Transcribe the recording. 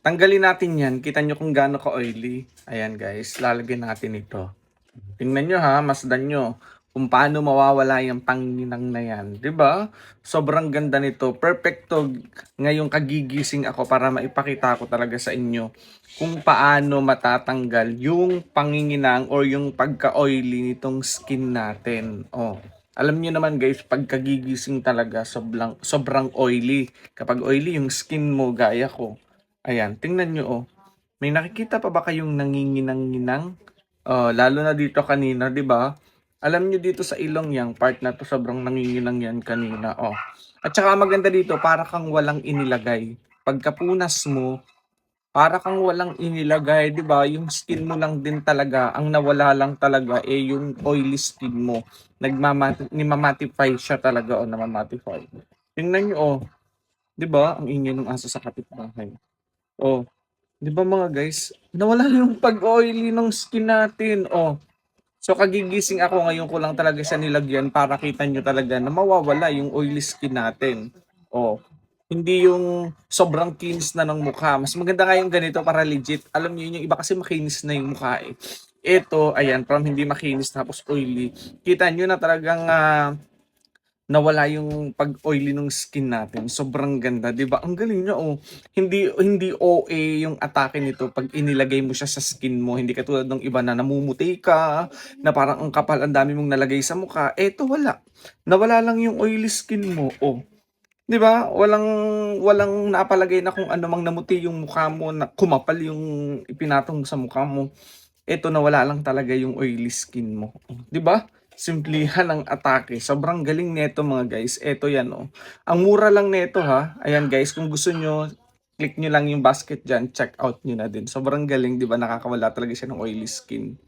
Tanggalin natin 'yan, kita niyo kung gaano ka-oily. Ayan guys, lalagyan natin ito. Tingnan niyo ha, masdan niyo kung paano mawawala yung panginang na 'yan, 'di ba? Sobrang ganda nito, perfecto ngayong kagigising ako para maipakita ko talaga sa inyo kung paano matatanggal yung panginginang or yung pagka-oily nitong skin natin. Oh, alam niyo naman guys, pagkagigising talaga sobrang oily. Kapag oily yung skin mo gaya ko, ayan, tingnan niyo oh. May nakikita pa ba kayong nanginginang-nginang? Lalo na dito kanina, 'di ba? Alam niyo dito sa ilong 'yang part na 'to sobrang nanginginang 'yan kanina, oh. At saka maganda dito para kang walang inilagay. Pagkapunas mo, para kang walang inilagay, 'di ba? Yung skin mo lang din talaga, ang nawala lang talaga eh yung oily skin mo. Nimamatify siya talaga o namamatify. Tingnan niyo oh, 'di ba? Ang ingay ng aso sa kapitbahay. Oh, 'di ba mga guys, nawala yung pag-oily ng skin natin, oh. So kagigising ako ngayon ko lang talaga siya nilagyan para kita nyo talaga na mawawala yung oily skin natin. Oh, hindi yung sobrang kinis na ng mukha. Mas maganda nga yung ganito para legit. Alam niyo yung iba kasi makinis na yung mukha eh. Ito, ayan, from hindi makinis tapos oily. Kita nyo na talagang nawala yung pag-oily ng skin natin. Sobrang ganda, 'di ba? Ang galing niya oh. Hindi OA yung atake nito pag inilagay mo siya sa skin mo. Hindi katulad ng iba na namumuti ka, na parang ang kapal, ang dami mong nalagay sa mukha. Eto wala. Nawala lang yung oily skin mo. Oh, 'di ba? Walang walang napalagay na kung ano mang namuti yung mukha mo, na kumapal yung ipinatong mo sa mukha mo. Eto nawala lang talaga yung oily skin mo, oh, 'di ba? Simplihan ang atake. Sobrang galing nito mga guys. Eto 'yan oh. Ang mura lang nito ha. Ayan guys, kung gusto nyo, click nyo lang yung basket diyan, check out nyo na din. Sobrang galing, 'di ba? Nakakawala talaga siya ng oily skin.